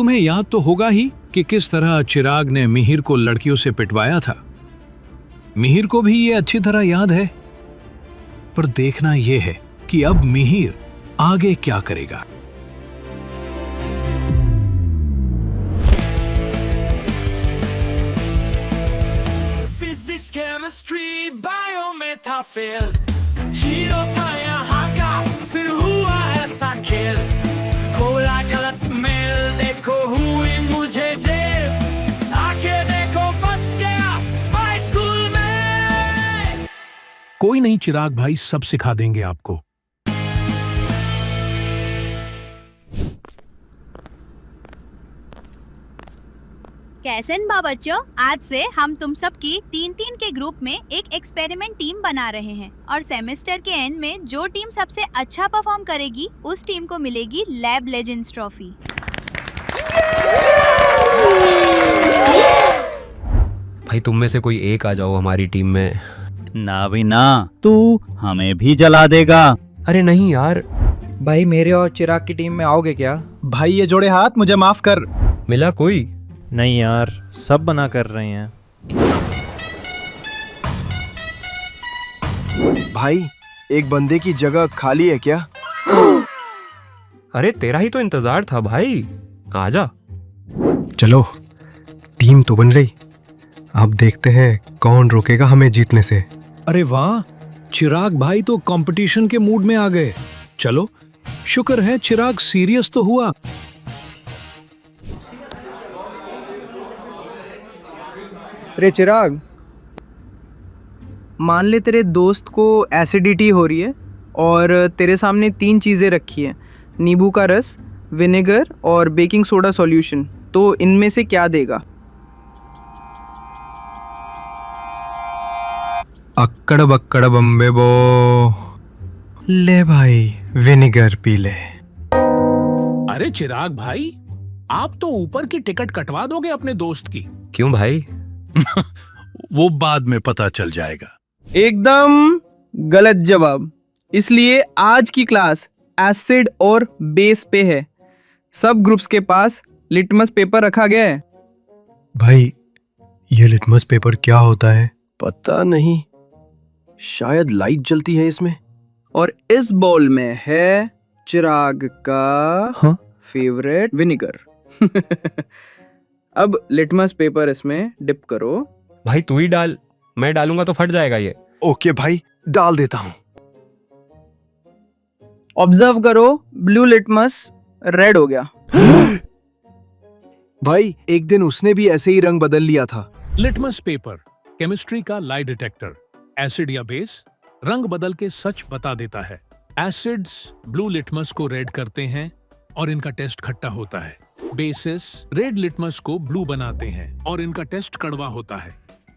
तुम्हें याद तो होगा ही कि किस तरह चिराग ने मिहिर को लड़कियों से पिटवाया था। मिहिर को भी ये अच्छी तरह याद है, पर देखना यह है कि अब मिहिर आगे क्या करेगा। फिजिक्स, केमिस्ट्री, बायो में था फेल, हीरो था यहाँ का, फिर हुआ ऐसा खेल, खोला गलत मेल, देखो हुई मुझे जेल, आके देखो फंस गया स्पाई स्कूल में। कोई नहीं चिराग भाई, सब सिखा देंगे आपको। कैसे बा बच्चों, आज से हम तुम सब की 3-3 के ग्रुप में एक एक्सपेरिमेंट टीम बना रहे हैं और सेमेस्टर के एंड में जो टीम सबसे अच्छा परफॉर्म करेगी उस टीम को मिलेगी लैब लेजेंड्स ट्रॉफी। भाई तुम में से कोई एक आ जाओ हमारी टीम में। ना भी ना, तू हमें भी जला देगा। अरे नहीं यार। भाई मेरे और चिराग की टीम में आओगे क्या? भाई ये जोड़े हाथ, मुझे माफ कर। मिला कोई? नहीं यार, सब मना कर रहे हैं। भाई एक बंदे की जगह खाली है क्या? अरे तेरा ही तो इंतजार था भाई, आजा। चलो टीम तो बन गई, अब देखते हैं कौन रोकेगा हमें जीतने से। अरे वाह, चिराग भाई तो कंपटीशन के मूड में आ गए। चलो, शुक्र है चिराग सीरियस तो हुआ। अरे चिराग, मान ले तेरे दोस्त को एसिडिटी हो रही है और तेरे सामने 3 चीज़ें रखी हैं, नींबू का रस, विनेगर और बेकिंग सोडा सॉल्यूशन, तो इनमें से क्या देगा? अक्कड़ बक्कड़ बम्बे बो। ले भाई विनेगर पी ले। अरे चिराग भाई, आप तो ऊपर की टिकट कटवा दोगे अपने दोस्त की। क्यों भाई? वो बाद में पता चल जाएगा। एकदम गलत जवाब। इसलिए आज की क्लास एसिड और बेस पे है। सब ग्रुप्स के पास लिटमस पेपर रखा गया है। भाई ये लिटमस पेपर क्या होता है? पता नहीं, शायद लाइट जलती है इसमें। और इस बाउल में है चिराग का फेवरेट विनेगर। अब लिटमस पेपर इसमें डिप करो। भाई तू ही डाल, मैं डालूंगा तो फट जाएगा ये। ओके भाई, डाल देता हूँ। ऑब्जर्व करो, ब्लू लिटमस रेड हो गया। भाई एक दिन उसने भी ऐसे ही रंग बदल लिया था। लिटमस पेपर केमिस्ट्री का लाई डिटेक्टर। एसिड या बेस रंग बदल के सच बता देता है। एसिड्स ब्लू लिटमस को रेड करते हैं और इनका टेस्ट खट्टा होता है। बेसिस रेड लिटमस को ब्लू बनाते हैं और इनका टेस्ट कड़वा होता है।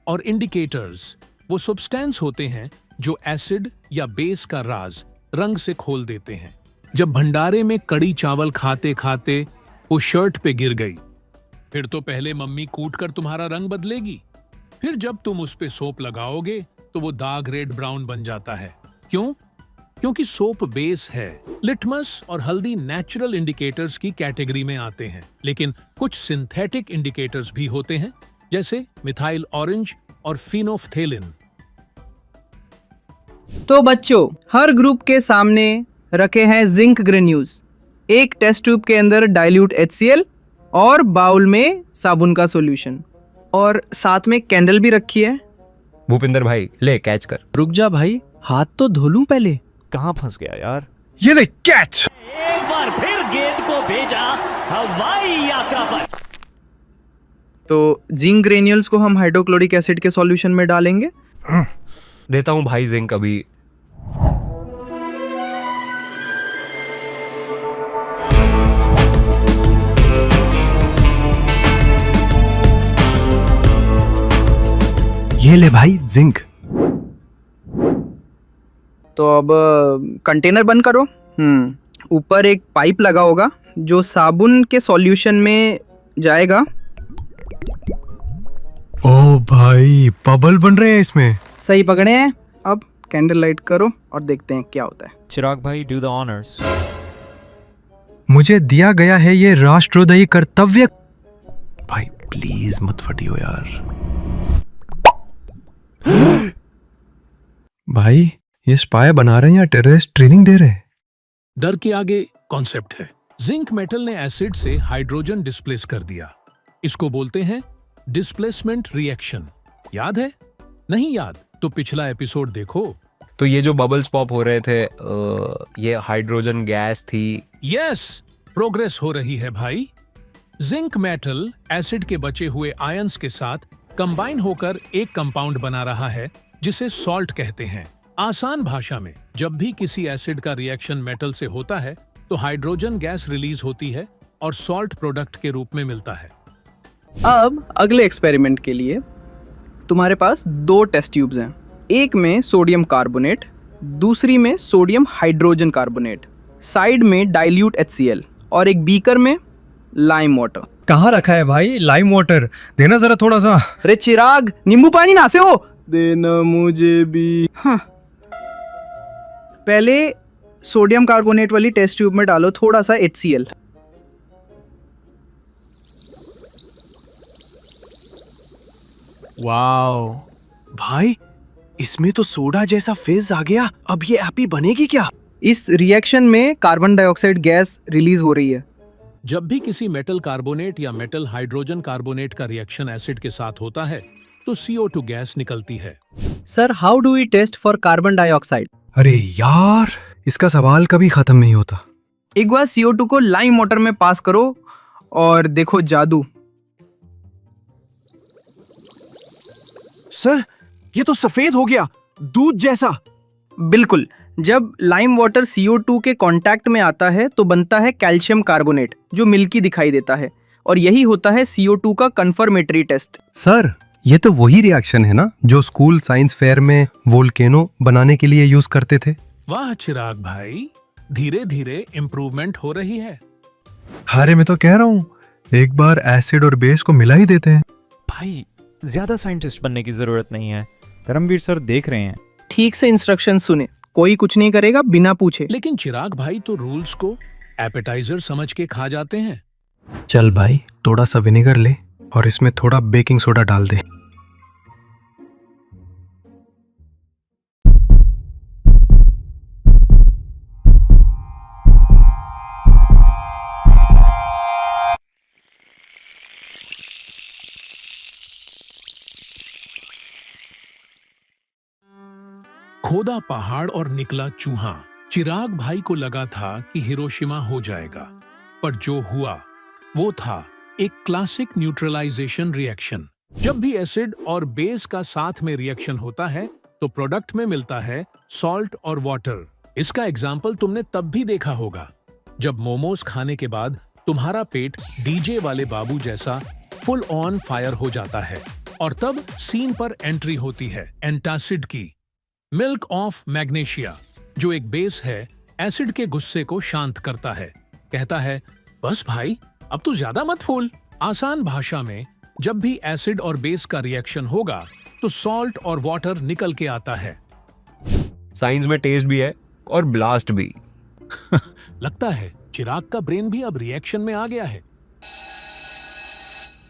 और इंडिकेटर्स वो सब्सटेंस होते हैं जो एसिड या बेस का राज रंग से खोल देते हैं। जब भंडारे में कड़ी चावल खाते खाते वो शर्ट पे गिर गई, फिर तो पहले मम्मी कूट कर तुम्हारा रंग बदलेगी, फिर जब तुम उस पे सोप लगाओगे तो वो दाग रेड ब्राउन बन जाता है। क्यों? क्योंकि सोप बेस है। लिटमस और हल्दी नेचुरल इंडिकेटर्स की कैटेगरी में आते हैं, लेकिन कुछ सिंथेटिक इंडिकेटर्स भी होते हैं, जैसे मिथाइल ऑरेंज और फिनोफ्थेलिन। तो बच्चों, हर ग्रुप के सामने रखे हैं जिंक ग्रेन्यूल्स। एक टेस्ट ट्यूब के अंदर डाइल्यूट HCl और बाउल में साबुन का सॉल्यूशन, और साथ में कैंडल भी रखी है। भूपिंदर भाई ले कैच कर। रुक जा भाई, हाथ तो धो लूं पहले। कहाँ फंस गया यार? ये देख कैच। एक बार फिर गेंद को भेजा हवाई यात्रा पर। तो जिंक ग्रेन्यूल्स को हम हाइड्रोक्लोरिक एसिड के सॉल्यूशन में डालेंगे। देता हूँ भाई जिंक अभी। ये ले भाई जिंक। तो अब कंटेनर बंद करो। ऊपर एक पाइप लगा होगा जो साबुन के सॉल्यूशन में जाएगा। ओ भाई बबल बन रहे हैं इसमें। सही पकड़े हैं। अब कैंडल लाइट करो और देखते हैं क्या होता है। चिराग भाई, डू द ऑनर्स। मुझे दिया गया है ये राष्ट्रद्रोही कर्तव्य। भाई प्लीज मत फटियो यार। भाई ये स्पाई बना रहे हैं या टेररिस्ट ट्रेनिंग दे रहे हैं? डर के आगे कॉन्सेप्ट है। जिंक मेटल ने एसिड से हाइड्रोजन डिस्प्लेस कर दिया। इसको बोलते हैं डिस्प्लेसमेंट रिएक्शन। याद है? नहीं याद तो पिछला एपिसोड देखो। तो ये जो बबल्स पॉप हो रहे थे ये हाइड्रोजन गैस थी। यस, प्रोग्रेस हो रही है भाई। जिंक मेटल एसिड के बचे हुए आयंस के साथ कंबाइन होकर एक कंपाउंड बना रहा है जिसे सॉल्ट कहते हैं। आसान भाषा में जब भी किसी एसिड का रिएक्शन मेटल से होता है तो हाइड्रोजन गैस रिलीज होती है और सॉल्ट प्रोडक्ट के रूप में मिलता है। अब अगले एक्सपेरिमेंट के लिए तुम्हारे पास 2 टेस्ट ट्यूब्स हैं। एक में सोडियम कार्बोनेट, दूसरी में सोडियम हाइड्रोजन कार्बोनेट, साइड में डाइल्यूट HCl और एक बीकर में लाइम वाटर। कहाँ रखा है भाई लाइम वाटर? देना जरा थोड़ा सा। अरे चिराग, नींबू पानी ना से हो, देना मुझे भी। हाँ, पहले सोडियम कार्बोनेट वाली टेस्ट ट्यूब में डालो थोड़ा सा HCl। वाओ भाई, इसमें तो सोडा जैसा फेज आ गया। अब ये एपी बनेगी क्या? इस रिएक्शन में कार्बन डाइऑक्साइड गैस रिलीज हो रही है। जब भी किसी मेटल कार्बोनेट या मेटल हाइड्रोजन कार्बोनेट का रिएक्शन एसिड के साथ होता है तो CO2 गैस निकलती है। Sir, how do we test for carbon dioxide? अरे यार, इसका सवाल कभी खत्म नहीं होता। एक बार CO2 को लाइम वाटर में पास करो और देखो जादू। सर, ये तो सफेद हो गया, दूध जैसा। बिल्कुल, जब लाइम वाटर CO2 के कांटेक्ट में आता है तो बनता है कैल्शियम कार्बोनेट जो मिल्की दिखाई देता है, और यही होता है CO2 का कंफर्मेटरी टेस्ट। सर, ये तो वही रिएक्शन है ना जो स्कूल साइंस फेयर में वोल्केनो बनाने के लिए यूज करते थे। वाह चिराग भाई, धीरे धीरे इम्प्रूवमेंट हो रही है। अरे मैं तो कह रहा हूँ एक बार एसिड और बेस को मिला ही देते हैं। भाई ज्यादा साइंटिस्ट बनने की जरूरत नहीं है, धर्मवीर सर देख रहे हैं। ठीक से इंस्ट्रक्शन सुने, कोई कुछ नहीं करेगा बिना पूछे। लेकिन चिराग भाई तो रूल्स को एपेटाइजर समझ के खा जाते हैं। चल भाई, थोड़ा सा विनेगर ले और इसमें थोड़ा बेकिंग सोडा डाल दे। खोदा पहाड़ और निकला चूहा। चिराग भाई को लगा था कि हिरोशिमा हो जाएगा, पर जो हुआ वो था एक क्लासिक न्यूट्रलाइजेशन रिएक्शन। जब भी एसिड और बेस का साथ में रिएक्शन होता है तो प्रोडक्ट में मिलता है सॉल्ट और वाटर। इसका एग्जाम्पल तुमने तब भी देखा होगा जब मोमोज खाने के बाद तुम्हारा पेट डीजे वाले बाबू जैसा फुल ऑन फायर हो जाता है, और तब सीन पर एंट्री होती है एंटासिड की, मिल्क ऑफ मैग्नीशिया, जो एक बेस है एसिड के गुस्से को शांत करता है। कहता है बस भाई अब तो ज्यादा मत फूल। आसान भाषा में जब भी एसिड और बेस का रिएक्शन होगा तो सॉल्ट और वाटर निकल के आता है। साइंस में टेस्ट भी है और ब्लास्ट भी। लगता है चिराग का ब्रेन भी अब रिएक्शन में आ गया है।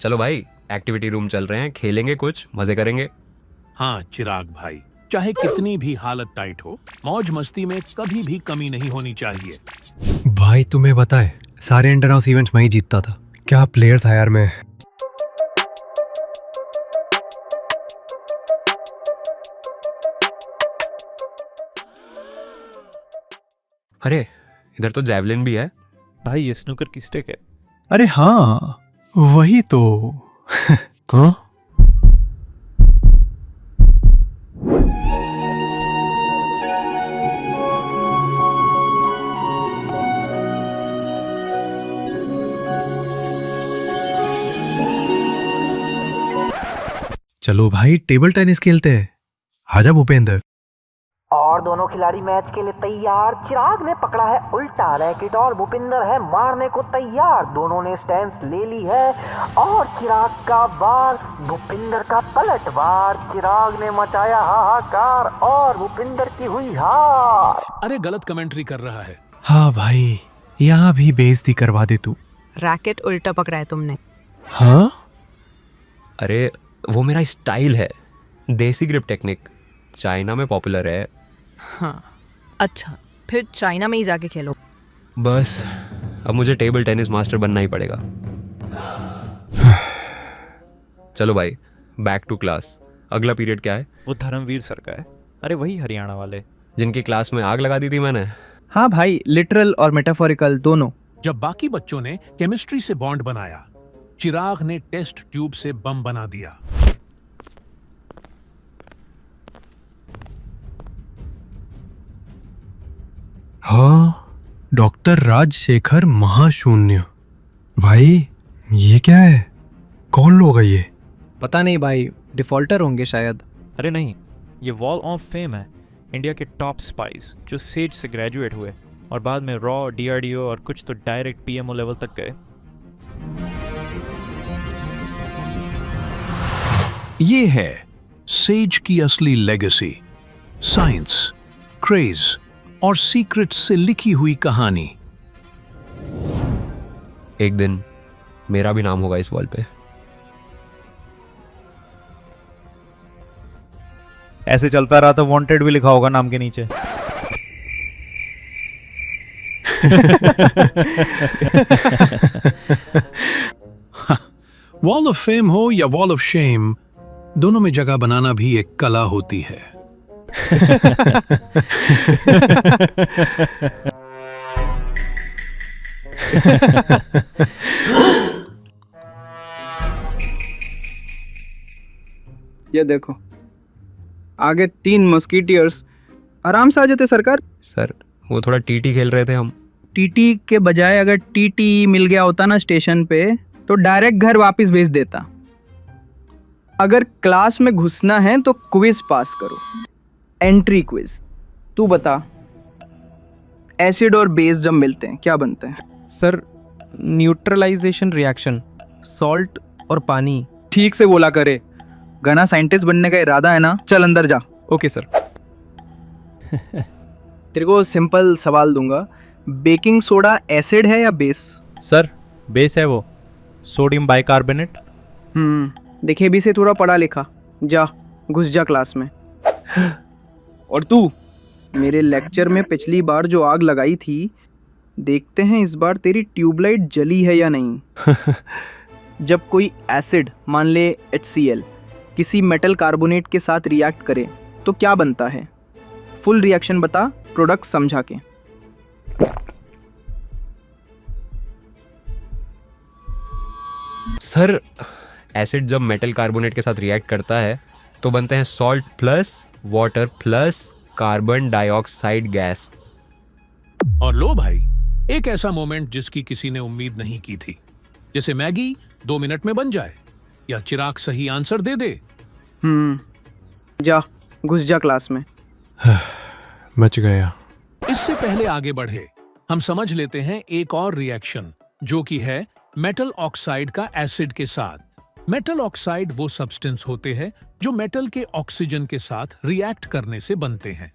चलो भाई, एक्टिविटी रूम चल रहे हैं, खेलेंगे, कुछ मजे करेंगे। हाँ चिराग भाई, चाहे कितनी भी हालत टाइट हो, मौज मस्ती में कभी भी कमी नहीं होनी चाहिए। भाई तुम्हें बताए, सारे इंटर हाउस इवेंट्स में ही जीतता था। क्या प्लेयर था यार मैं। अरे इधर तो जैवलिन भी है। भाई ये स्नूकर की स्टिक है। अरे हाँ, वही तो। हाँ? चलो भाई टेबल टेनिस खेलते हैं। आजा भूपेंद्र। और दोनों खिलाड़ी मैच के लिए तैयार। चिराग ने पकड़ा है उल्टा रैकेट और भूपिंदर है मारने को तैयार। दोनों ने स्टैंस ले ली है और चिराग का वार, भूपिंदर का पलटवार। चिराग ने मचाया हाहाकार और भूपिंदर की हुई हार। अरे गलत कमेंट्री कर रहा है। हाँ भाई, यहाँ भी बेइज्जती करवा दे तू। रैकेट उल्टा पकड़ा है तुमने। हाँ? अरे वो मेरा स्टाइल है, देसी ग्रिप टेक्निक, चाइना में पॉपुलर है। हाँ अच्छा, फिर चाइना में ही जाके खेलो। बस अब मुझे टेबल टेनिस मास्टर बनना ही पड़ेगा। चलो भाई, बैक टू क्लास। अगला पीरियड क्या है? वो धर्मवीर सर का है। अरे वही हरियाणा वाले जिनकी क्लास में आग लगा दी थी मैंने। हाँ भाई, लिटरल और मेटाफोरिकल दोनों। जब बाकी बच्चों ने केमिस्ट्री से बॉन्ड बनाया, चिराग ने टेस्ट ट्यूब से बम बना दिया। हाँ, डॉक्टर राजशेखर महाशून्य। भाई ये क्या है? कौन लोग है ये? पता नहीं भाई, डिफॉल्टर होंगे शायद। अरे नहीं, ये वॉल ऑफ फेम है, इंडिया के टॉप स्पाइस जो सेज से ग्रेजुएट हुए और बाद में रॉ, डीआरडीओ और कुछ तो डायरेक्ट पीएमओ लेवल तक गए। ये है सेज की असली लेगेसी, साइंस, क्रेज और सीक्रेट्स से लिखी हुई कहानी। एक दिन मेरा भी नाम होगा इस वॉल पे। ऐसे चलता रहा तो वांटेड भी लिखा होगा नाम के नीचे। वॉल ऑफ फेम हो या वॉल ऑफ शेम, दोनों में जगह बनाना भी एक कला होती है। ये देखो, आगे 3 मस्कीटियर्स आराम से आ जाते सरकार। सर वो थोड़ा टीटी खेल रहे थे हम। टीटी के बजाय अगर टीटी मिल गया होता ना स्टेशन पे, तो डायरेक्ट घर वापस भेज देता। अगर क्लास में घुसना है तो क्विज पास करो, एंट्री क्विज। तू बता, एसिड और बेस जब मिलते हैं क्या बनते हैं? सर, न्यूट्रलाइजेशन रिएक्शन, सॉल्ट और पानी। ठीक से बोला करे, घना साइंटिस्ट बनने का इरादा है ना? चल अंदर जा। Okay sir. तेरे को सिंपल सवाल दूंगा, बेकिंग सोडा एसिड है या बेस? सर बेस है वो, सोडियम बाइकार्बोनेट। देखे भी से थोड़ा पढ़ा लिखा। जा घुस जा क्लास में। और तू, मेरे लेक्चर में पिछली बार जो आग लगाई थी, देखते हैं इस बार तेरी ट्यूबलाइट जली है या नहीं। जब कोई एसिड, मान ले HCl, किसी मेटल कार्बोनेट के साथ रिएक्ट करे तो क्या बनता है? फुल रिएक्शन बता, प्रोडक्ट समझा के। सर एसिड जब मेटल कार्बोनेट के साथ रिएक्ट करता है तो बनते हैं salt plus water plus carbon dioxide gas. और लो भाई, एक ऐसा मोमेंट जिसकी किसी ने उम्मीद नहीं की थी, जैसे मैगी 2 मिनट में बन जाए या चिराग सही आंसर दे दे। जा घुस जा क्लास में। मच गया। इससे पहले आगे बढ़े, हम समझ लेते हैं एक और रिएक्शन, जो कि है मेटल ऑक्साइड का एसिड के साथ। मेटल ऑक्साइड वो सब्सटेंस होते हैं जो मेटल के ऑक्सीजन के साथ रिएक्ट करने से बनते हैं,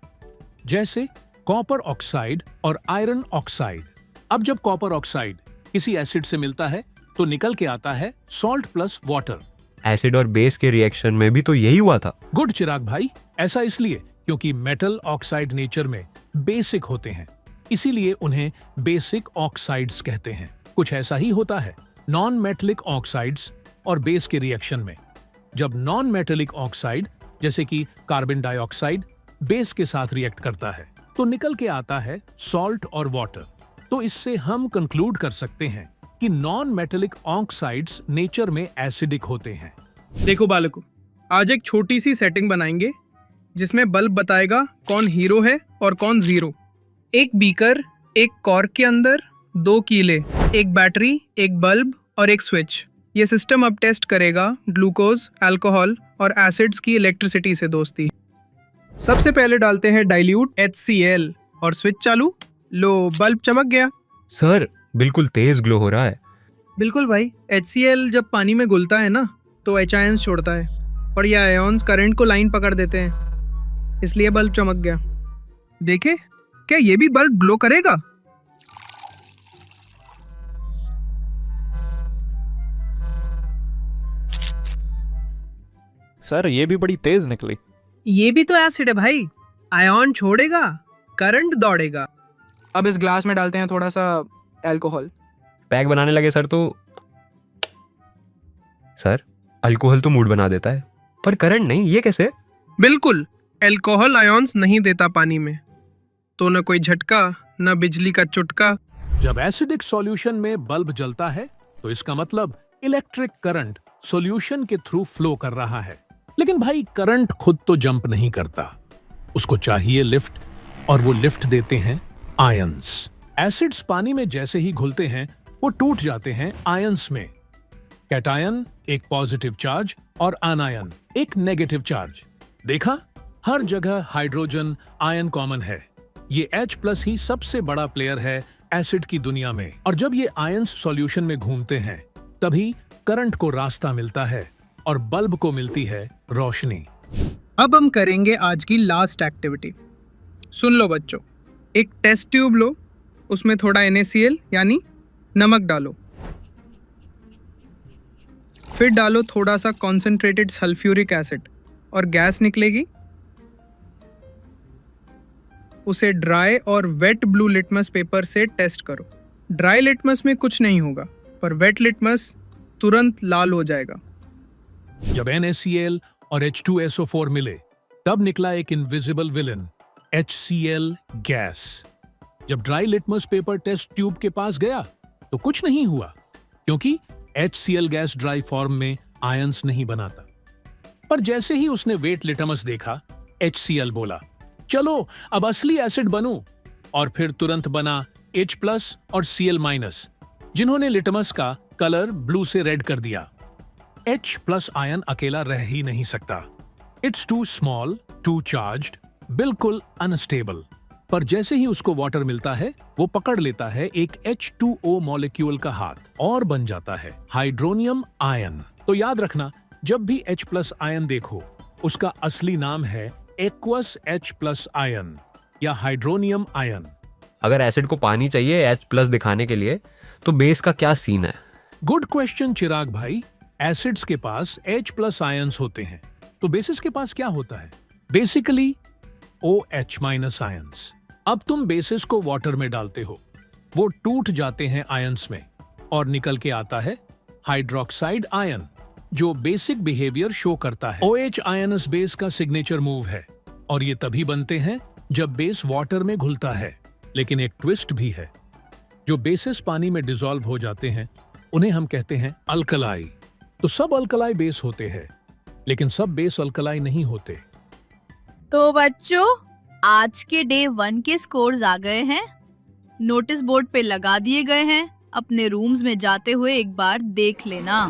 जैसे कॉपर ऑक्साइड और आयरन ऑक्साइड। अब जब कॉपर ऑक्साइड किसी एसिड से मिलता है तो निकल के आता है सॉल्ट प्लस वाटर। एसिड और बेस के रिएक्शन में भी तो यही हुआ था। गुड चिराग भाई, ऐसा इसलिए क्योंकि मेटल ऑक्साइड नेचर में बेसिक होते हैं, इसीलिए उन्हें बेसिक ऑक्साइड्स कहते हैं। कुछ ऐसा ही होता है नॉन मेटलिक ऑक्साइड्स और बेस के रिएक्शन में। जब नॉन मेटलिक ऑक्साइड जैसे कि कार्बन डाइऑक्साइड बेस के साथ रिएक्ट करता है तो निकल के आता है सॉल्ट और वाटर। तो इससे हम कंक्लूड कर सकते हैं कि नॉन मेटलिक ऑक्साइड्स नेचर में एसिडिक होते हैं। देखो बालकों, आज एक छोटी सी सेटिंग बनाएंगे जिसमें बल्ब बताएगा कौन हीरो है और कौन जीरो। एक बीकर, एक कॉर्क के अंदर 2 कीले, एक बैटरी, एक बल्ब और एक स्विच। ये सिस्टम अब टेस्ट करेगा ग्लूकोज, अल्कोहल और एसिड्स की इलेक्ट्रिसिटी से दोस्ती। सबसे पहले डालते हैं डाइल्यूट HCl और स्विच चालू। लो, बल्ब चमक गया। सर बिल्कुल तेज ग्लो हो रहा है। बिल्कुल भाई, HCl जब पानी में घुलता है ना तो H आयंस छोड़ता है और ये आयंस करंट को लाइन पकड़ देते हैं, इसलिए बल्ब चमक गया। देखे, क्या ये भी बल्ब ग्लो करेगा? सर ये भी बड़ी तेज निकली। ये भी तो एसिड है भाई, आयन छोड़ेगा, करंट दौड़ेगा। अब इस ग्लास में डालते हैं थोड़ा सा अल्कोहल। पैक बनाने लगे सर तो सर अल्कोहल तो मूड बना देता है, पर करंट नहीं, ये कैसे? बिल्कुल, अल्कोहल आयन्स नहीं देता पानी में, तो न कोई झटका न बिजली का चुटका। जब एसिडिक सॉल्यूशन में बल्ब जलता है तो इसका मतलब इलेक्ट्रिक करंट सॉल्यूशन के थ्रू फ्लो कर रहा है। लेकिन भाई करंट खुद तो जंप नहीं करता, उसको चाहिए लिफ्ट, और वो लिफ्ट देते हैं आयंस। एसिड्स पानी में जैसे ही घुलते हैं वो टूट जाते हैं आयंस में। कैटायन एक पॉजिटिव चार्ज और आनायन एक नेगेटिव चार्ज। देखा, हर जगह हाइड्रोजन आयन कॉमन है। ये H+ ही सबसे बड़ा प्लेयर है एसिड की दुनिया में, और जब ये आयंस सॉल्यूशन में घूमते हैं तभी करंट को रास्ता मिलता है और बल्ब को मिलती है रोशनी। अब हम करेंगे आज की लास्ट एक्टिविटी। सुन लो बच्चों, एक टेस्ट ट्यूब लो, उसमें थोड़ा NaCl यानी नमक डालो, फिर डालो थोड़ा सा कॉन्सेंट्रेटेड सल्फ्यूरिक एसिड और गैस निकलेगी। उसे ड्राई और वेट ब्लू लिटमस पेपर से टेस्ट करो। ड्राई लिटमस में कुछ नहीं होगा, पर वेट लिटमस तुरंत लाल हो जाएगा। जब NaCl और H2SO4 मिले तब निकला एक इनविजिबल विलन, HCl गैस। जब dry litmus paper test tube के पास गया तो कुछ नहीं हुआ, क्योंकि HCl गैस ड्राई फॉर्म में आयंस नहीं बनाता। पर जैसे ही उसने वेट लिटमस देखा, HCl बोला, चलो अब असली एसिड बनूं, और फिर तुरंत बना H+ और Cl-, जिन्होंने लिटमस का कलर ब्लू से रेड कर दिया। H+ आयन अकेला रह ही नहीं सकता, it's too small, too charged, बिल्कुल अनस्टेबल। पर जैसे ही उसको वाटर मिलता है वो पकड़ लेता है एक H2O मॉलिक्यूल का हाथ और बन जाता है हाइड्रोनियम आयन। तो याद रखना, जब भी H+ आयन देखो उसका असली नाम है एक्वस H+ आयन या हाइड्रोनियम आयन। अगर एसिड को पानी चाहिए H+ दिखाने के लिए तो बेस का क्या सीन है? गुड क्वेश्चन चिराग भाई। एसिड्स के पास H+ आयंस होते हैं, तो बेसिस के पास क्या होता है? Basically OH- ions. अब तुम बेसिस को वाटर में डालते हो, वो टूट जाते हैं आयंस में और निकल के आता है हाइड्रोक्साइड आयन, जो बेसिक बिहेवियर शो करता है। OH आयनस बेस का सिग्नेचर मूव है, और ये तभी बनते हैं जब बेस वाटर में घुलता है। लेकिन एक ट्विस्ट भी है, जो बेसिस पानी में डिसॉल्व हो जाते हैं उन्हें हम कहते हैं अल्कलाई। तो सब अल्कलाई बेस होते हैं, लेकिन सब बेस अल्कलाई नहीं होते। तो बच्चों, आज के डे 1 के स्कोर्स आ गए हैं, नोटिस बोर्ड पे लगा दिए गए हैं। अपने रूम्स में जाते हुए एक बार देख लेना।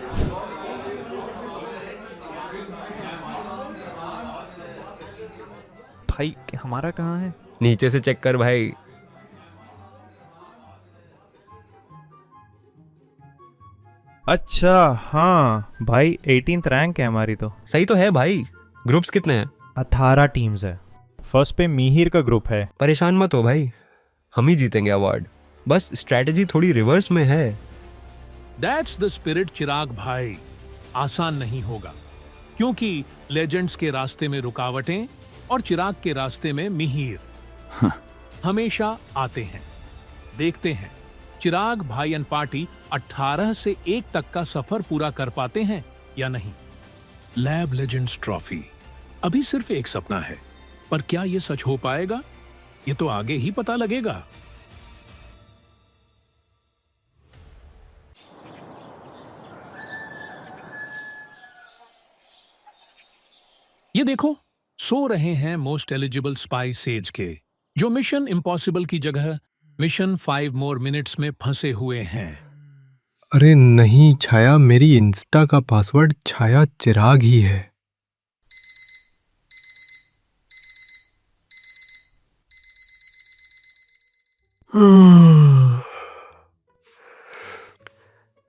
भाई हमारा कहाँ है? नीचे से चेक कर भाई। अच्छा हाँ भाई, 18th रैंक है हमारी। तो सही तो है भाई। ग्रुप्स कितने हैं? 18 टीम्स है। फर्स्ट पे मिहिर का ग्रुप है। परेशान मत हो भाई, हम ही जीतेंगे अवार्ड, बस स्ट्रेटजी थोड़ी रिवर्स में है। दैट्स द स्पिरिट चिराग भाई। आसान नहीं होगा, क्योंकि लेजेंड्स के रास्ते में रुकावटें और चिराग के रास्ते में मिहिर हमेशा आते हैं। देखते हैं चिराग भाई एंड पार्टी 18 से 1 तक का सफर पूरा कर पाते हैं या नहीं। लैब लेजेंड्स ट्रॉफी अभी सिर्फ एक सपना है, पर क्या यह सच हो पाएगा, ये तो आगे ही पता लगेगा। ये देखो, सो रहे हैं मोस्ट एलिजिबल स्पाई सेज के, जो मिशन इम्पॉसिबल की जगह मिशन 5 मोर मिनट्स में फंसे हुए हैं। अरे नहीं छाया, मेरी इंस्टा का पासवर्ड छाया चिराग ही है।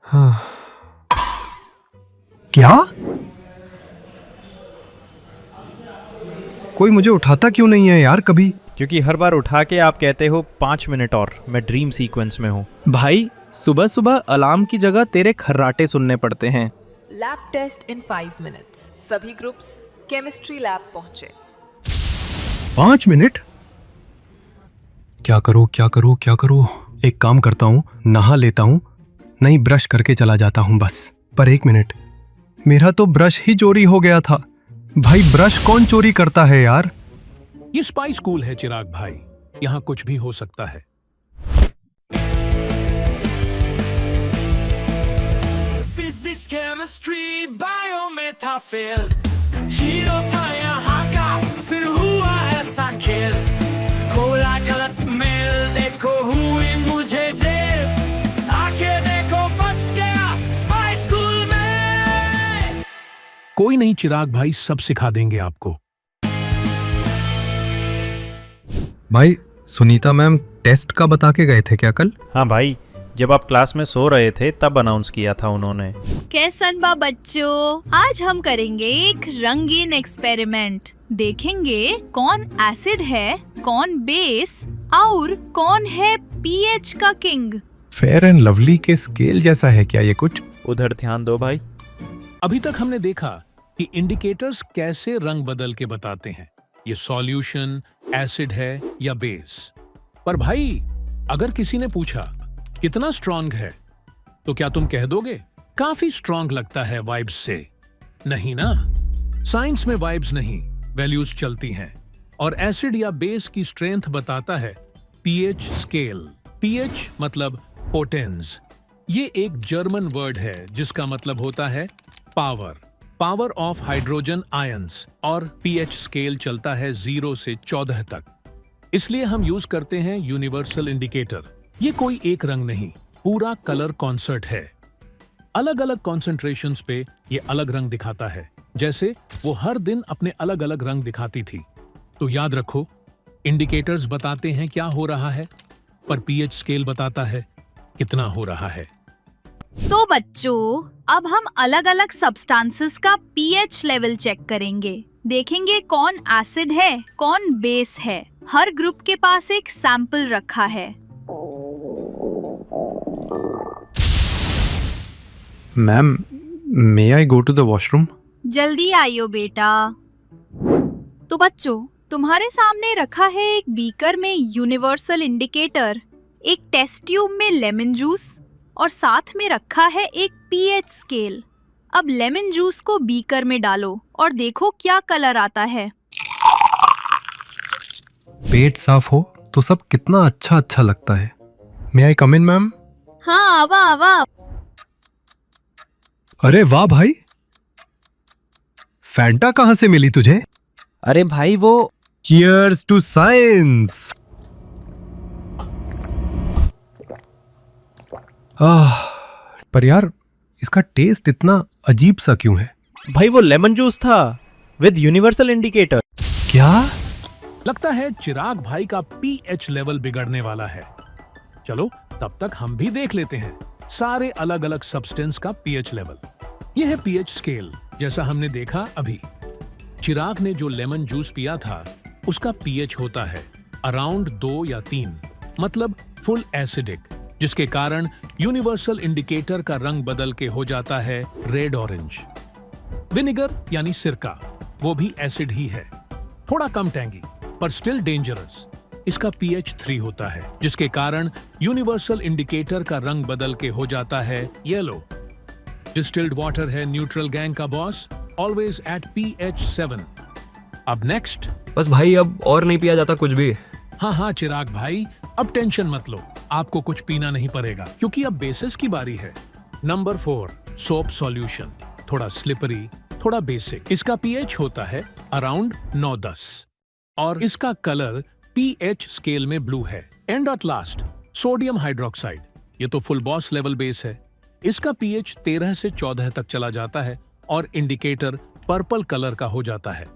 हाँ। क्या? कोई मुझे उठाता क्यों नहीं है यार कभी? क्योंकि हर बार उठा के आप कहते हो 5 मिनट और, मैं ड्रीम सीक्वेंस में हूँ। भाई सुबह सुबह अलार्म की जगह तेरे खर्राटे सुनने पड़ते हैं। लैब टेस्ट इन 5 minutes। सभी ग्रुप्स केमिस्ट्री लैब पहुंचे। 5 मिनट? क्या करूँ? एक काम करता हूँ, नहा लेता हूँ, नहीं ब्रश करके चला जाता हूँ बस। पर 1 मिनट, मेरा तो ब्रश ही चोरी हो गया था। भाई ब्रश कौन चोरी करता है यार? ये स्पाई स्कूल है चिराग भाई, यहाँ कुछ भी हो सकता है। फिजिक्स केमिस्ट्री बायो में था फेल, हीरो था यहाँ का फिर हुआ ऐसा खेल, खोला गलत मेल देखो हुई मुझे जेल, आके देखो फंस गया स्पाई स्कूल में। कोई नहीं चिराग भाई, सब सिखा देंगे आपको। भाई सुनीता मैम टेस्ट का बता के गए थे क्या कल? हाँ भाई, जब आप क्लास में सो रहे थे तब अनाउंस किया था उन्होंने। कैसन बा बच्चों, आज हम करेंगे एक रंगीन एक्सपेरिमेंट। देखेंगे कौन एसिड है, कौन बेस और कौन है पीएच का किंग। फेयर एंड लवली के स्केल जैसा है क्या ये कुछ? उधर ध्यान दो भाई। अभी तक हमने देखा कि इंडिकेटर्स कैसे रंग बदल के बताते हैं, ये सॉल्यूशन एसिड है या बेस। पर भाई अगर किसी ने पूछा कितना स्ट्रॉन्ग है, तो क्या तुम कह दोगे काफी स्ट्रॉन्ग लगता है वाइब्स से? नहीं ना, साइंस में वाइब्स नहीं वैल्यूज चलती हैं, और एसिड या बेस की स्ट्रेंथ बताता है पीएच स्केल। पीएच मतलब पोटेंस। ये एक जर्मन वर्ड है जिसका मतलब होता है पावर ऑफ हाइड्रोजन आयंस, और पीएच स्केल चलता है 0 से 14 तक। इसलिए हम यूज करते हैं यूनिवर्सल इंडिकेटर। ये कोई एक रंग नहीं, पूरा कलर कॉन्सर्ट है। अलग अलग कॉन्सेंट्रेशंस पे ये अलग रंग दिखाता है, जैसे वो हर दिन अपने अलग अलग रंग दिखाती थी। तो याद रखो, इंडिकेटर्स बताते हैं क्या हो रहा है, पर पीएच स्केल बताता है कितना हो रहा है। तो बच्चों, अब हम अलग अलग सब्सटेंसेस का पीएच लेवल चेक करेंगे। देखेंगे कौन एसिड है, कौन बेस है। हर ग्रुप के पास एक सैंपल रखा है। Ma'am, may I go to the washroom? जल्दी आइयो बेटा। तो बच्चों, तुम्हारे सामने रखा है एक बीकर में यूनिवर्सल इंडिकेटर, एक टेस्ट ट्यूब में लेमन जूस, और साथ में रखा है एक पीएच स्केल। अब लेमन जूस को बीकर में डालो और देखो क्या कलर आता है। पेट साफ हो तो सब कितना अच्छा लगता है। मे आई कम इन मैम? हाँ, आवा। अरे वाह भाई, फैंटा कहाँ से मिली तुझे? अरे भाई वो चीयर्स टू साइंस। पर यार इसका टेस्ट इतना अजीब सा क्यों है? भाई वो लेमन जूस था विद यूनिवर्सल इंडिकेटर। क्या? लगता है चिराग भाई का पीएच लेवल बिगड़ने वाला है। चलो तब तक हम भी देख लेते हैं सारे अलग अलग सब्सटेंस का पीएच लेवल। यह है पीएच स्केल, जैसा हमने देखा अभी। चिराग ने जो लेमन जूस पिया था उसका पीएच होता है अराउंड 2 या 3, मतलब फुल एसिडिक, जिसके कारण यूनिवर्सल इंडिकेटर का रंग बदल के हो जाता है रेड ऑरेंज। विनेगर यानी सिरका, वो भी एसिड ही है, थोड़ा कम टैंगी पर स्टिल डेंजरस। इसका पीएच 3 होता है, जिसके कारण यूनिवर्सल इंडिकेटर का रंग बदल के हो जाता है येलो। डिस्टिल्ड वाटर है न्यूट्रल गैंग का बॉस, ऑलवेज एट पीएच 7। अब नेक्स्ट। बस भाई, अब और नहीं पिया जाता कुछ भी। हाँ चिराग भाई, अब टेंशन मत लो, आपको कुछ पीना नहीं पड़ेगा, क्योंकि अब बेसिस की बारी है। Number 4, soap solution. थोड़ा स्लिपरी, थोड़ा बेसिक। इसका पीएच होता है अराउंड 9-10, और इसका कलर पीएच स्केल में ब्लू है। And at last, sodium hydroxide. ये तो फुल बॉस लेवल बेस है। इसका पीएच 13 से 14 तक चला जाता है, और इंडिकेटर पर्पल कलर का हो जाता है।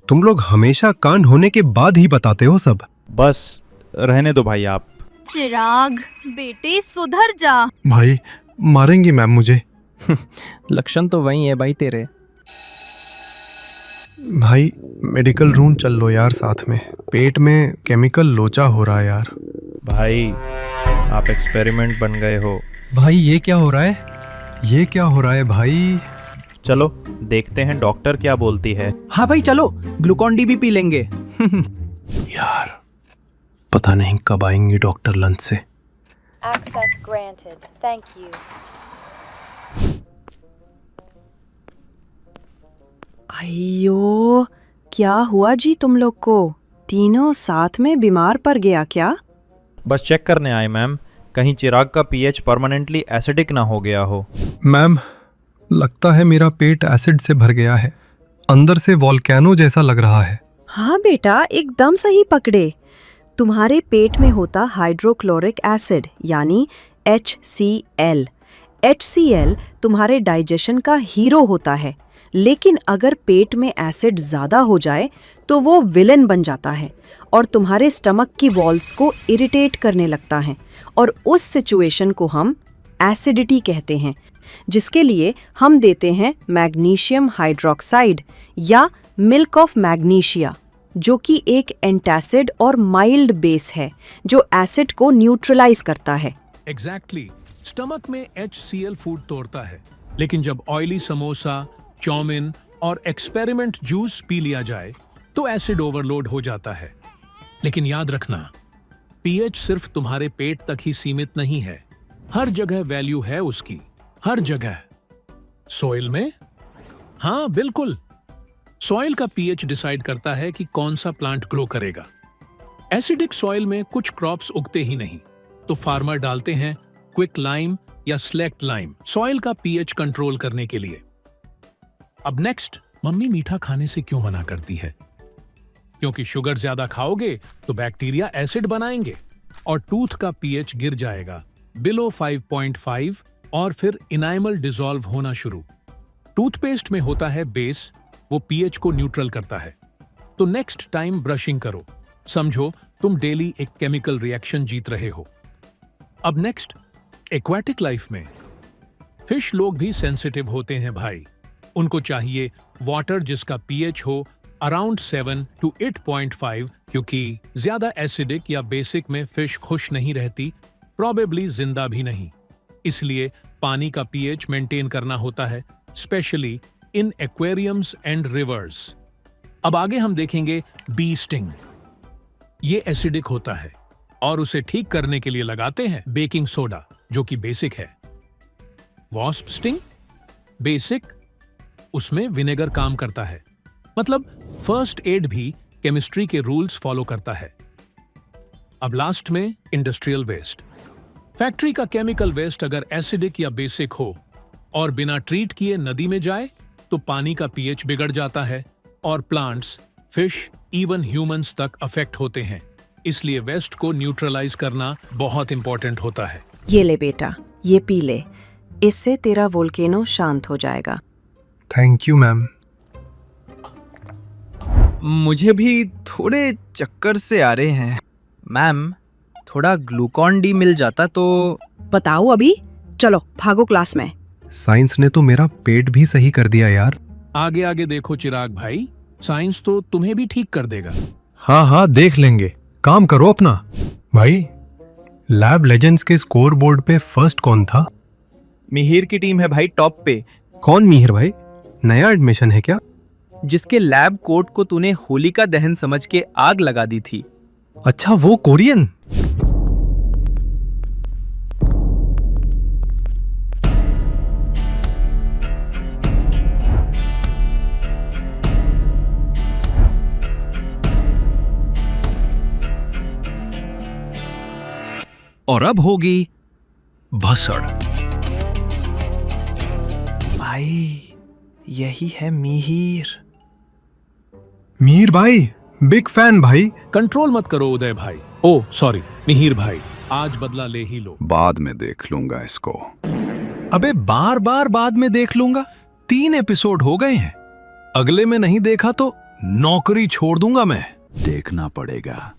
तुम लोग हमेशा कांड होने के बाद ही बताते हो सब। बस रहने दो भाई आप। चिराग बेटे, सुधर जा। भाई मारेंगी मैम मुझे। लक्षण तो वही है भाई तेरे। भाई मेडिकल रूम चल लो यार साथ में, पेट में केमिकल लोचा हो रहा है यार। भाई आप एक्सपेरिमेंट बन गए हो। भाई ये क्या हो रहा है? ये क्या हो रहा है भाई? चलो देखते हैं डॉक्टर क्या बोलती है। हाँ भाई चलो, ग्लूकॉन डी भी पी लेंगे। यार पता नहीं कब आएंगे डॉक्टर लंच से। Access granted. Thank you. अयो, क्या हुआ जी तुम लोग को? तीनों साथ में बीमार पड़ गया क्या? बस चेक करने आए मैम, कहीं चिराग का पीएच परमानेंटली एसिडिक ना हो गया हो। मैम लगता है मेरा पेट एसिड से भर गया है, अंदर से वॉल्केनो जैसा लग रहा है। हाँ बेटा, एकदम सही पकड़े। तुम्हारे पेट में होता हाइड्रोक्लोरिक एसिड यानी HCl। HCl तुम्हारे डाइजेशन का हीरो होता है, लेकिन अगर पेट में एसिड ज़्यादा हो जाए तो वो विलेन बन जाता है और तुम्हारे स्टमक की वॉल्स को इरिटेट करने लगता है, और उस सिचुएशन को हम एसिडिटी कहते हैं, जिसके लिए हम देते हैं मैग्नीशियम हाइड्रोक्साइड या मिल्क ऑफ मैग्नीशिया, जो कि एक एंटासिड और माइल्ड बेस है जो एसिड को न्यूट्रलाइज करता है। एग्जैक्टली, स्टमक में HCl फूड तोड़ता है, लेकिन जब ऑयली समोसा, चाउमीन और एक्सपेरिमेंट जूस पी लिया जाए तो एसिड ओवरलोड हो जाता है। लेकिन याद रखना, पीएच सिर्फ तुम्हारे पेट तक ही सीमित नहीं है, हर जगह वैल्यू है उसकी, हर जगह। सॉइल में, हाँ बिल्कुल, सॉइल का पीएच डिसाइड करता है कि कौन सा प्लांट ग्रो करेगा। एसिडिक सॉइल में कुछ क्रॉप्स उगते ही नहीं, तो फार्मर डालते हैं क्विक लाइम या स्लेक्ट लाइम सॉइल का पीएच कंट्रोल करने के लिए। अब नेक्स्ट, मम्मी मीठा खाने से क्यों मना करती है? क्योंकि शुगर ज्यादा खाओगे तो बैक्टीरिया एसिड बनाएंगे और टूथ का पीएच गिर जाएगा बिलो 5.5 और फिर इनाइमल डिसॉल्व होना शुरू। टूथपेस्ट में होता है बेस, वो पीएच को न्यूट्रल करता है। तो नेक्स्ट टाइम ब्रशिंग करो, समझो तुम डेली एक केमिकल रिएक्शन जीत रहे हो। अब नेक्स्ट, एक्वाटिक लाइफ में फिश लोग भी सेंसिटिव होते हैं भाई। उनको चाहिए वाटर जिसका पीएच हो अराउंड 7 to 8.5, क्योंकि ज्यादा एसिडिक या बेसिक में फिश खुश नहीं रहती, प्रोबेबली जिंदा भी नहीं। इसलिए पानी का पीएच मेंटेन करना होता है, specially in aquariums and reverse. अब आगे हम देखेंगे बी स्टिंग। ये एसिडिक होता है और उसे ठीक करने के लिए लगाते हैं बेकिंग सोडा, जो कि बेसिक है। वॉस्प स्टिंग बेसिक, उसमें विनेगर काम करता है, मतलब फर्स्ट एड भी केमिस्ट्री के रूल्स फॉलो करता है। अब लास्ट में इंडस्ट्रियल वेस्ट। फैक्ट्री का केमिकल वेस्ट अगर एसिडिक या बेसिक हो और बिना ट्रीट किए नदी में जाए तो पानी का पीएच बिगड़ जाता है और प्लांट्स, फिश, इवन ह्यूमंस तक अफेक्ट होते हैं। इसलिए वेस्ट को न्यूट्रलाइज करना बहुत इंपॉर्टेंट होता है। ये ले बेटा, ये पी ले, इससे तेरा वोल्केनो शांत हो जाएगा। Thank you ma'am. मुझे भी थोड़े चक्कर से आ रहे हैं मैम, थोड़ा ग्लूकॉन डी मिल जाता तो। बताओ अभी, चलो भागो क्लास में। साइंस ने तो मेरा पेट भी सही कर दिया यार। आगे आगे देखो चिराग भाई, साइंस तो तुम्हें भी ठीक कर देगा। हाँ हाँ देख लेंगे, काम करो अपना। भाई लैब लेजेंड्स के स्कोर बोर्ड पे फर्स्ट कौन था? मिहिर की टीम है भाई टॉप पे। कौन मिहिर भाई? नया एडमिशन है क्या? जिसके लैब कोट को तूने होलिका दहन समझ के आग लगा दी थी। अच्छा वो कोरियन। और अब होगी भसड़। भाई यही है मिहिर। मिहिर भाई बिग फैन भाई। कंट्रोल मत करो उदय भाई, ओ सॉरी मिहिर भाई, आज बदला ले ही लो। बाद में देख लूंगा इसको। अबे बार बार बाद में देख लूंगा, 3 एपिसोड हो गए हैं, अगले में नहीं देखा तो नौकरी छोड़ दूंगा मैं। देखना पड़ेगा।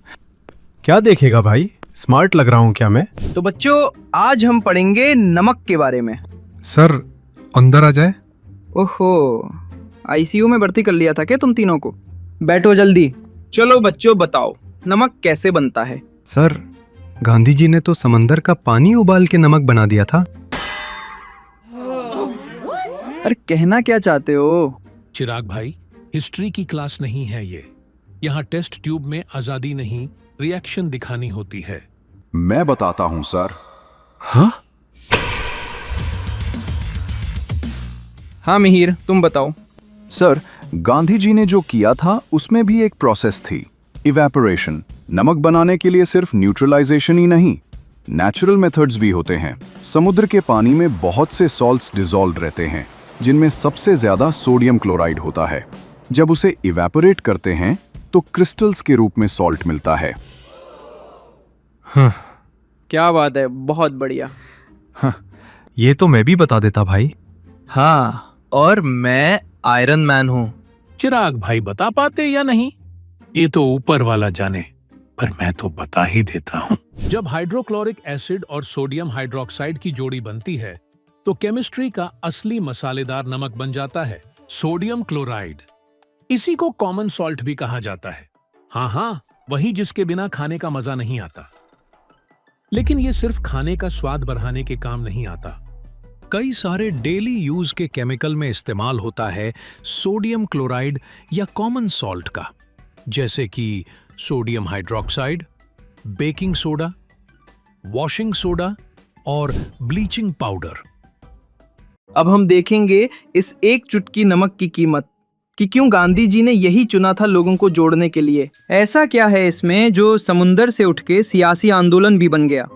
क्या देखेगा भाई, स्मार्ट लग रहा हूँ क्या मैं? तो बच्चों आज हम पढ़ेंगे नमक के बारे में। सर अंदर आ जाए। ओहो, आईसीयू में भर्ती कर लिया था क्या तुम तीनों को? बैठो जल्दी। चलो बच्चों बताओ नमक कैसे बनता है? सर गांधी जी ने तो समंदर का पानी उबाल के नमक बना दिया था। अरे कहना क्या चाहते हो? चिराग भाई, हिस्ट्री की क्लास नहीं है ये। यहाँ टेस्ट ट्यूब में आजादी नहीं, रिएक्शन दिखानी होती है। मैं बताता हूं सर। हाँ मिहिर, तुम बताओ। सर, गांधी जी ने जो किया था उसमें भी एक प्रोसेस थी, इवेपोरेशन। नमक बनाने के लिए सिर्फ न्यूट्रलाइजेशन ही नहीं, नेचुरल मेथड्स भी होते हैं। समुद्र के पानी में बहुत से सॉल्ट्स डिसॉल्व रहते हैं, जिनमें सबसे ज्यादा सोडियम क्लोराइड होता है। जब उसे इवेपोरेट करते हैं तो क्रिस्टल्स के रूप में सॉल्ट मिलता है। क्या बात है, बहुत बढ़िया। ये तो मैं भी बता देता भाई। हाँ, और मैं आयरन मैन हूँ। चिराग भाई बता पाते या नहीं, ये तो ऊपर वाला जाने, पर मैं तो बता ही देता हूँ। जब हाइड्रोक्लोरिक एसिड और सोडियम हाइड्रोक्साइड की जोड़ी बनती है तो केमिस्ट्री का असली मसालेदार नमक बन जाता है, सोडियम क्लोराइड। इसी को कॉमन सॉल्ट भी कहा जाता है। हाँ, वही जिसके बिना खाने का मजा नहीं आता। लेकिन ये सिर्फ खाने का स्वाद बढ़ाने के काम नहीं आता। कई सारे डेली यूज के केमिकल में इस्तेमाल होता है सोडियम क्लोराइड या कॉमन सॉल्ट का, जैसे कि sodium hydroxide, baking soda, washing soda और ब्लीचिंग पाउडर। अब हम देखेंगे इस एक चुटकी नमक की कीमत, कि क्यों गांधी जी ने यही चुना था लोगों को जोड़ने के लिए। ऐसा क्या है इसमें जो समुंदर से उठ के सियासी आंदोलन भी बन गया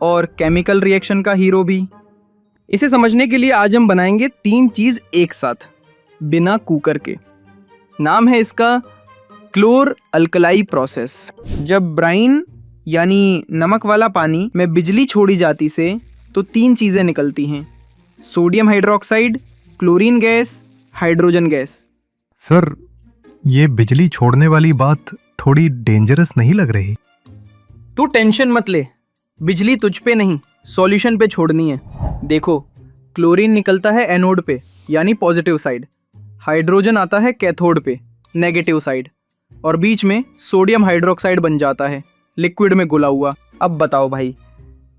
और केमिकल रिएक्शन का हीरो भी। इसे समझने के लिए आज हम बनाएंगे 3 चीज एक साथ, बिना कुकर के। नाम है इसका क्लोर अल्कलाई प्रोसेस। जब ब्राइन यानी नमक वाला पानी में बिजली छोड़ी जाती से तो 3 चीजें निकलती हैं, sodium hydroxide, chlorine gas, hydrogen gas. Sir, ये बिजली छोड़ने वाली बात थोड़ी डेंजरस नहीं लग रही? तू टेंशन मत ले, बिजली तुझ पे नहीं सॉल्यूशन पे छोड़नी है। देखो, क्लोरीन निकलता है एनोड पे यानी पॉजिटिव साइड, हाइड्रोजन आता है कैथोड पे नेगेटिव साइड, और बीच में सोडियम हाइड्रोक्साइड बन जाता है लिक्विड में घुला हुआ। अब बताओ भाई,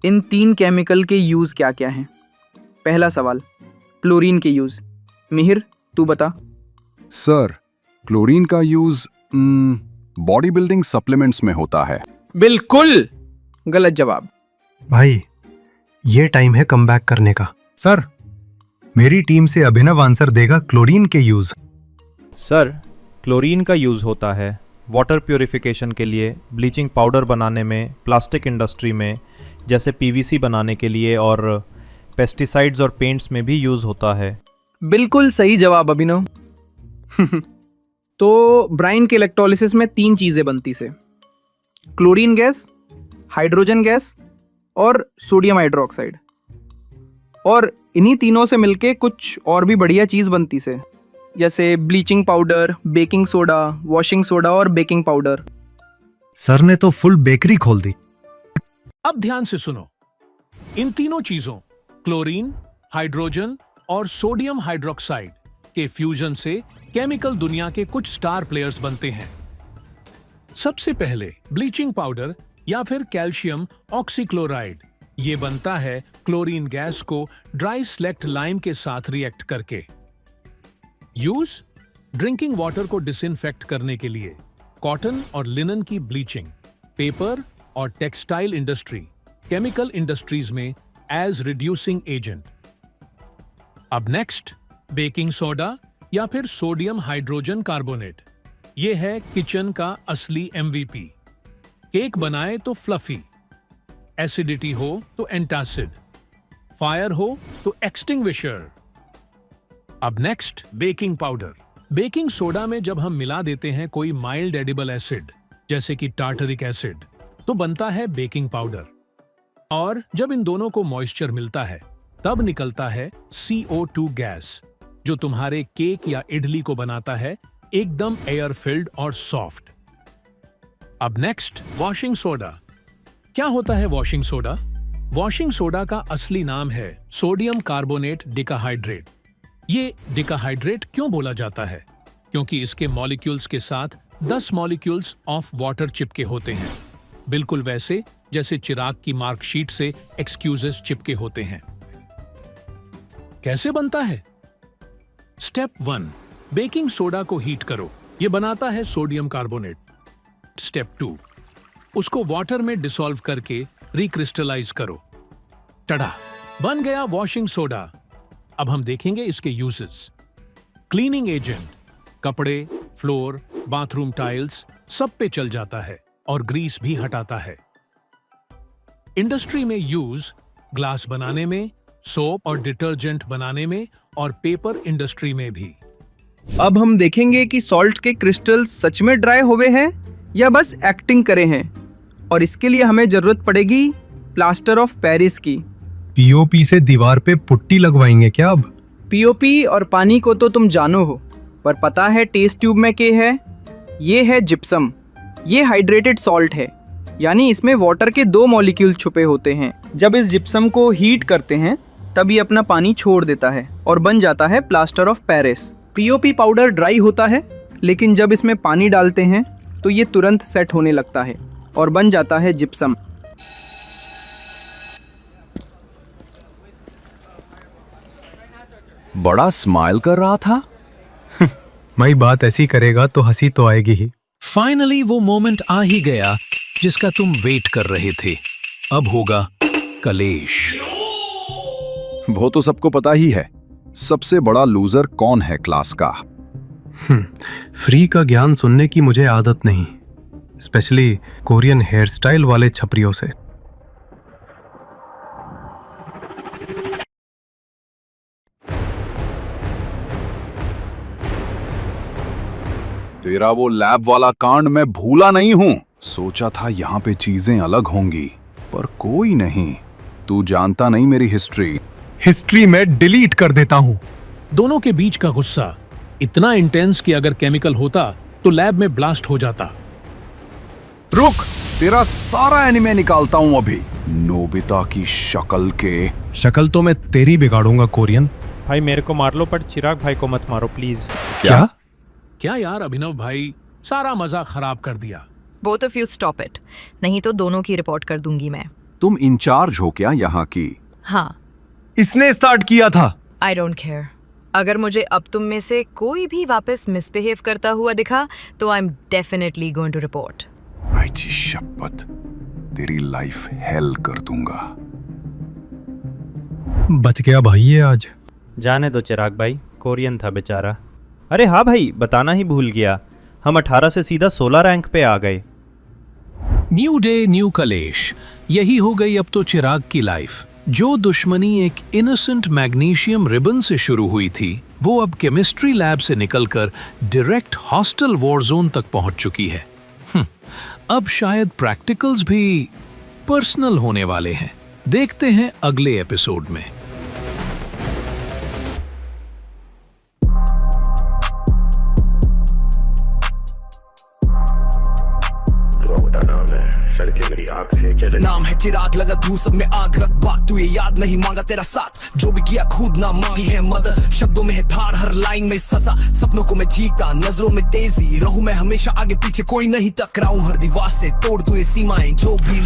इन 3 केमिकल के यूज़ क्या क्या हैं? पहला सवाल, क्लोरीन के यूज़। मिहिर, तू बता। सर, क्लोरीन का यूज बॉडी बिल्डिंग सप्लीमेंट्स में होता है। बिल्कुल गलत जवाब। भाई, ये टाइम है कमबैक करने का। सर, मेरी टीम से अभिनव आंसर देगा क्लोरीन के यूज। सर, क्लोरीन का यूज़ होता है वाटर प्योरिफिकेशन के लिए, ब्लीचिंग पाउडर बनाने में, प्लास्टिक इंडस्ट्री में जैसे पीवीसी बनाने के लिए, और पेस्टिसाइड्स और पेंट्स में भी यूज़ होता है। बिल्कुल सही जवाब अभिनव। तो ब्राइन के इलेक्ट्रोलिसिस में 3 चीज़ें बनती से, क्लोरीन गैस, हाइड्रोजन गैस और सोडियम हाइड्रोक्साइड। और इन्हीं तीनों से मिलके कुछ और भी बढ़िया चीज़ बनती से, जैसे bleaching powder, baking soda, washing soda और बेकिंग पाउडर। सर ने तो फुल बेकरी खोल दी। अब ध्यान से सुनो, इन तीनों चीजों क्लोरीन, हाइड्रोजन और सोडियम हाइड्रोक्साइड के फ्यूजन से केमिकल दुनिया के कुछ स्टार प्लेयर्स बनते हैं। सबसे पहले ब्लीचिंग पाउडर या फिर कैल्शियम ऑक्सीक्लोराइड, ये बनता है क्लोरीन गैस को ड्राई स्लेक्ट लाइम के साथ रिएक्ट करके। यूज, ड्रिंकिंग वाटर को डिसइंफेक्ट करने के लिए, कॉटन और लिनन की ब्लीचिंग, पेपर और टेक्सटाइल इंडस्ट्री, केमिकल इंडस्ट्रीज में एज रिड्यूसिंग एजेंट। अब नेक्स्ट, बेकिंग सोडा या फिर सोडियम हाइड्रोजन कार्बोनेट, ये है किचन का असली एमवीपी। केक बनाए तो फ्लफी, एसिडिटी हो तो एंटासिड, फायर हो तो एक्सटिंग्विशर। अब next, baking powder. Baking soda में जब हम मिला देते हैं कोई माइल्ड एडिबल एसिड जैसे कि टार्टरिक एसिड, तो बनता है बेकिंग पाउडर। और जब इन दोनों को मॉइस्चर मिलता है तब निकलता है CO2 गैस, जो तुम्हारे केक या इडली को बनाता है एकदम एयर फिल्ड और सॉफ्ट। अब नेक्स्ट, वॉशिंग सोडा। क्या होता है वॉशिंग सोडा? वॉशिंग सोडा का असली नाम है सोडियम कार्बोनेट डिकाहाइड्रेट। ये डिकाहाइड्रेट क्यों बोला जाता है? क्योंकि इसके मॉलिक्यूल्स के साथ 10 मॉलिक्यूल्स ऑफ वाटर चिपके होते हैं, बिल्कुल वैसे जैसे चिराग की मार्कशीट से एक्सक्यूजेस चिपके होते हैं। कैसे बनता है? स्टेप 1, बेकिंग सोडा को हीट करो, ये बनाता है सोडियम कार्बोनेट। स्टेप 2, उसको वाटर में डिसॉल्व करके रिक्रिस्टलाइज करो। टड़ा, बन गया वॉशिंग सोडा। अब हम देखेंगे इसके यूजेस। क्लीनिंग एजेंट, कपड़े, फ्लोर, बाथरूम टाइल्स सब पे चल जाता है और ग्रीस भी हटाता है। इंडस्ट्री में यूज, ग्लास बनाने में, सोप और डिटर्जेंट बनाने में और पेपर इंडस्ट्री में भी। अब हम देखेंगे कि सॉल्ट के क्रिस्टल सच में ड्राई हुए हैं या बस एक्टिंग करे हैं, और इसके लिए हमें जरूरत पड़ेगी प्लास्टर ऑफ पेरिस की। पीओपी से दीवार पे पुट्टी लगवाएंगे क्या अब? पीओपी और पानी को तो तुम जानो हो, पर पता है टेस्ट ट्यूब में क्या है? ये है जिप्सम। ये हाइड्रेटेड सॉल्ट है, यानी इसमें वाटर के 2 मॉलिक्यूल छुपे होते हैं। जब इस जिप्सम को हीट करते हैं तब ये अपना पानी छोड़ देता है और बन जाता है plaster of Paris. POP powder dry होता है, लेकिन जब इसमें पानी डालते हैं तो ये तुरंत सेट होने लगता है और बन जाता है जिप्सम। बड़ा स्माइल कर रहा था। मैं बात ऐसी करेगा तो हंसी तो आएगी ही। फाइनली वो मोमेंट आ ही गया जिसका तुम वेट कर रहे थे। अब होगा कलेश। वो तो सबको पता ही है, सबसे बड़ा लूजर कौन है क्लास का। फ्री का ज्ञान सुनने की मुझे आदत नहीं, स्पेशली कोरियन हेयर स्टाइल वाले छपरियों से। तेरा वो लैब वाला कांड मैं भूला नहीं हूं। सोचा था यहाँ पे चीजें अलग होंगी, पर कोई नहीं। तू जानता नहीं मेरी हिस्ट्री में डिलीट कर देता हूं। दोनों के बीच का गुस्सा इतना इंटेंस कि अगर केमिकल होता तो लैब में ब्लास्ट हो जाता। रुक, तेरा सारा एनिमे निकालता हूं अभी। नोबिता की शक्ल तो मैं तेरी बिगाड़ूंगा कोरियन। भाई मेरे को मार लो, पर चिराग भाई को मत मारो प्लीज। क्या यार अभिनव भाई, सारा मजा खराब कर दिया। Both of you stop it, नहीं तो दोनों की रिपोर्ट कर दूंगी मैं। तुम इंचार्ज हो क्या यहाँ की? हाँ, इसने स्टार्ट किया था। I don't care. अगर मुझे अब तुम में से कोई भी वापस मिसबिहेव करता हुआ दिखा तो I am definitely going to report. जी शपथ, तेरी लाइफ हेल कर दूंगा। बच गया भाई ये आज। जाने दो चिराग भाई, कोरियन था बेचारा। अरे हाँ भाई, बताना ही भूल गया, हम 18 से सीधा 16 रैंक पे आ गए। न्यू डे न्यू कलेश, यही हो गई अब तो चिराग की लाइफ। जो दुश्मनी एक इनोसेंट मैग्नीशियम रिबन से शुरू हुई थी, वो अब केमिस्ट्री लैब से निकलकर डायरेक्ट हॉस्टल वॉर जोन तक पहुंच चुकी है। अब शायद प्रैक्टिकल्स भी पर्सनल होने वाले हैं। देखते हैं अगले एपिसोड में। नाम है चिराग, लगा धू सब में आग रख बात, तू ये याद नहीं मांगा तेरा साथ, जो भी किया खुद ना मांगी है मदद। शब्दों में है धार, हर लाइन में सजा, सपनों को मैं जीता, नजरों में तेजी, रहूं मैं हमेशा आगे पीछे, कोई नहीं टकराऊं हर दीवार से, तोड़ दूं ये सीमाएं जो भी